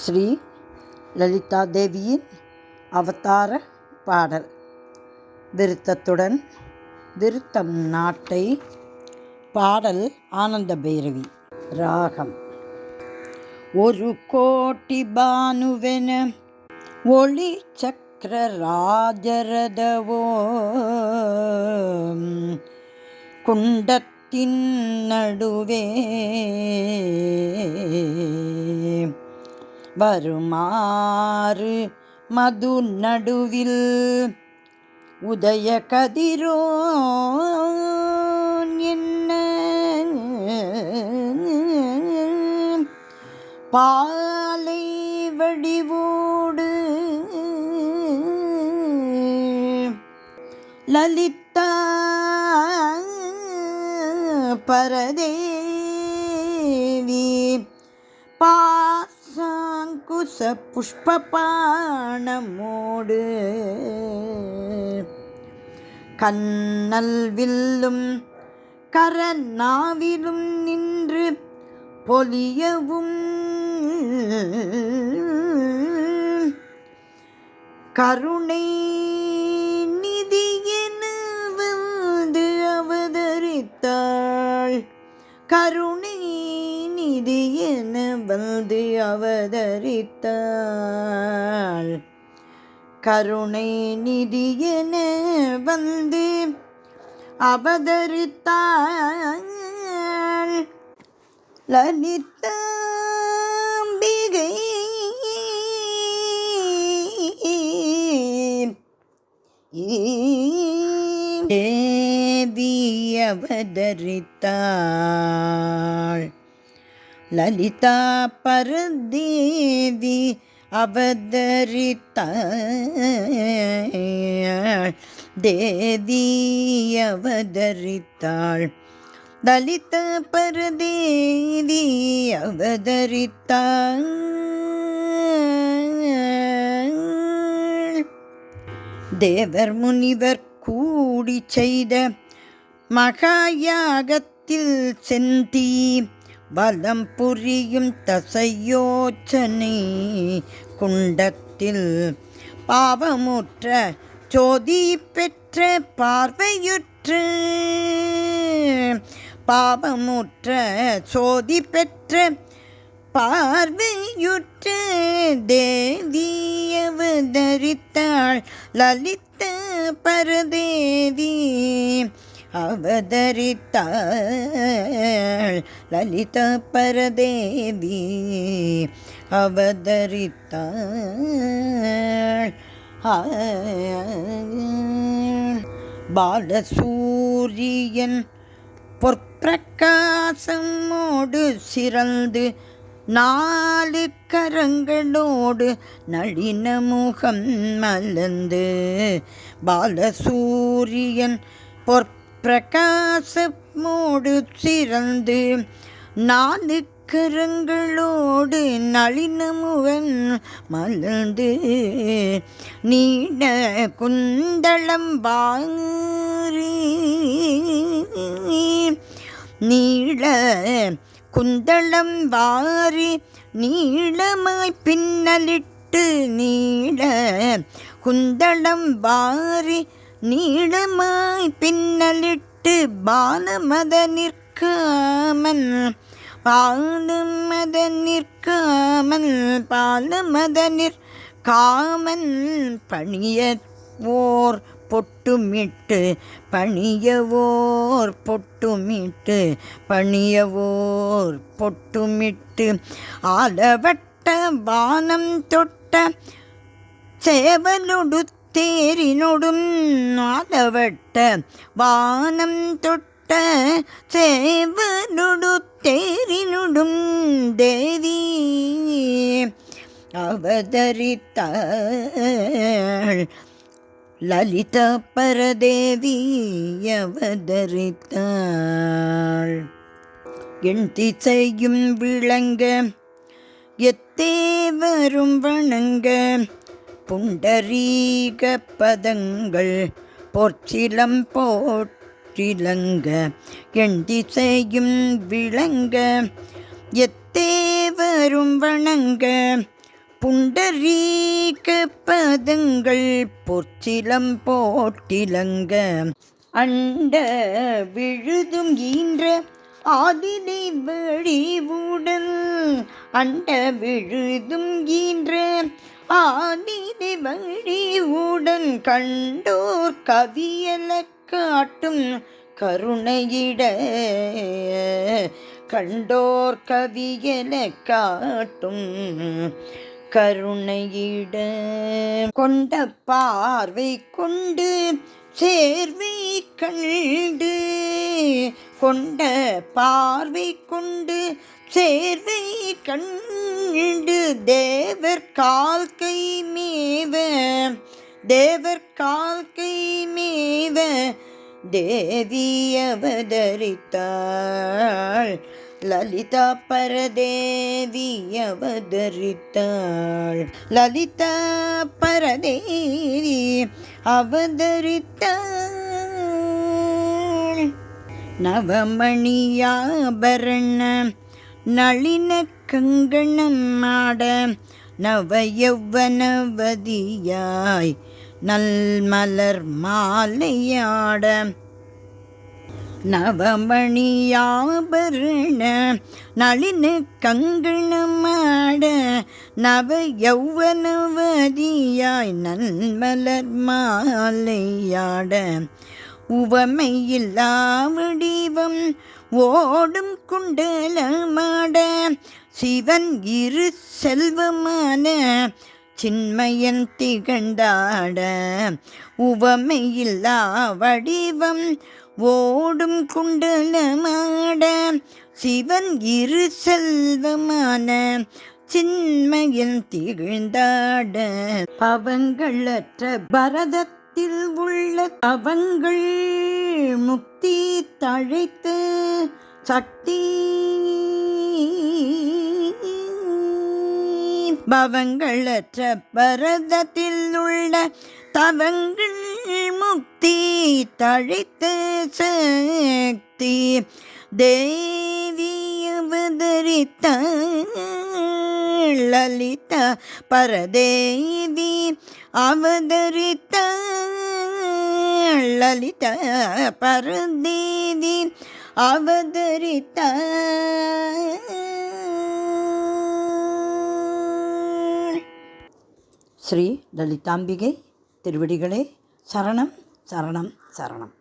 ஸ்ரீ லலிதா தேவியின் அவதார பாடல். விருத்தத்துடன் விருத்தம் நாட்டை. பாடல் ஆனந்த பைரவி. ராகம் ஒரு கோட்டி பானுவென ஒளி சக்கர ராஜரதவோ குண்டத்தின் நடுவே வருமாறு மது நடுவில் உதய கதிரோ என்ன பாலை வடிவோடு லலிதா பரதேவி பாசாங்குச புஷ்பபாணமோடு கண்ணல் வில்லும் கரநாவிலும் நின்று பொலியவும் கருணை நிதியென வந்து அவதரித்தாள். கருணை நிதியென வந்து அவதரித்தாள். கருணை நிதியென வந்து அவதரித்தாள். லலிதாம்பிகை தேவி அவதரித்தாள். லலிதா பரதேவி அவதரித்தாள். தேவி அவதரித்தாள். லலிதா பரதேவி அவதரித்தாள். தேவர் முனிவர் கூடி செய்த மகாயாகத்தில் செந்தி வலம் புரியும் தசையோச்சனை குண்டத்தில் பாவமுற்ற சோதி பெற்ற பார்வையுற்ற பாவமுற்ற சோதி பெற்ற பார்வையுற்ற தேவி அவதரித்தாள். லலிதா பரதேவி அவதரித்தாள். லலிதா பரதேவி அவதரித்தாள். பாலசூரியன் பொற்பிரகாசமோடு சிறந்து நாலு கரங்களோடு நளின முகம் மலர்ந்து பாலசூரியன் பொற்பிரகாசமோடு சிறந்து நாலு கரங்களோடு நளின முகம் மலர்ந்து நீட குந்தளம் வாரி நீள குந்தளம் வாரி நீளமாய் பின்னலிட்டு நீள குந்தளம் வாரி நீளமாய் பின்னலிட்டு பாலமத நிற்காமல் பாலமத நிற்காமல் பாலமத நிற்காமல் பணியவோர் பொட்டுமிட்டு பணியவோர் பொட்டுமிட்டு பணியவோர் பொட்டுமிட்டு ஆலவட்ட வானம் தொட்ட சேவலொடு தேரினொடும் ஆலவட்ட வானம் தொட்ட சேவலொடு தேரினொடும் தேவி அவதரித்தாள். லலிதா பரதேவி அவதரித்தாள். என் திசையும் விளங்க எத்தேவரும் வணங்க புண்டரீக பதங்கள் பொற்சிலம் போற்றிலங்க என் திசையும் விளங்க எத்தேவரும் வணங்க புண்டரீக பதங்கள் பொற்சிலம் போட்டிலங்க அண்ட விழுதும் ஈன்ற ஆதிலை வழிவுடன் அண்ட விழுதும் ஈன்ற ஆதிலை வழிவுடன் கண்டோர் கவியல காட்டும் கருணையிட கண்டோர் கவியல காட்டும் கருணையிட கொண்ட பார்வை கொண்டு சேர்வை கண்டு கொண்ட பார்வை கொண்டு சேர்வை கண்டு தேவர் கால் கை மேவ தேவர் கால் கை மேவ தேவி அவதரித்தாள் லலிதா பரதேவி அவதரித்தாள் லலிதா பரதேவி அவதரித்தாள் நவமணியாபரண நளின கங்கணம் ஆட நவ யௌவனவதியாய் நல்மலர் மாலையாட நவமணியாபரண நளின கங்கணமாட நவ யௌவனவதியாய் நல்மலர் மாலையாட உவமையில்லா வடிவம் ஓடும் குண்டலமாட சிவன் இரு செல்வமான சின்மயன் திகழ்ந்தாட உவமையில்லா வடிவம் ஓடும் குண்டலமாட சிவன் இரு செல்வமான சின்மயன் திகழ்ந்தாட பவங்களற்ற பரதத்தில் உள்ள பவங்கள் முக்தி தழைத்து சக்தி பவங்களற்ற பரதத்தில் உள்ள தவங்கள் முக்தி தழைத்து சக்தி தேவி அவதரித்தாள் லலிதா பரதேவி அவதரித்தாள் லலிதா பரதேவி அவதரித்தாள். ஸ்ரீ லலிதாம்பிகை திருவடிகளே சரணம் சரணம் சரணம்.